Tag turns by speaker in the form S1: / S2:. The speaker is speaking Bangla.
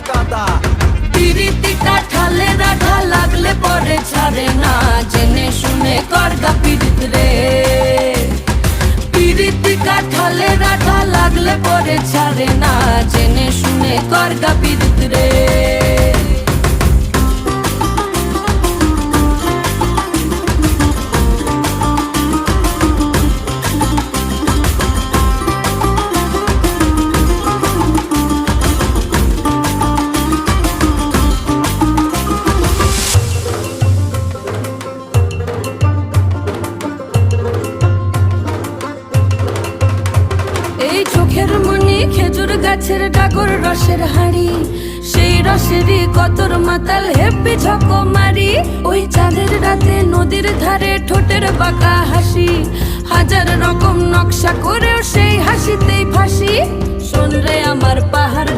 S1: গাদা।
S2: পিরিতি কাঠালে রাধা লাগলে পরে ছাড়ে না, জেনে শুনে করগা পিরিত রে। পিরিতি কাঠালে রাধা লাগলে পরে ছাড়ে না, জেনে শুনে করগা পিরিত রে। এই চোখের মনি খেজুর গাছের ডাগর রসের হাড়ি, সেই রসেরই কতর মাতাল হেপি ঝকো মারি। ওই চাঁদের রাতে নদীর ধারে ঠোঁটের বাঁকা হাসি, হাজার রকম নকশা করেও সেই হাসিতেই ফাঁসি। শোন রে আমার পাহাড়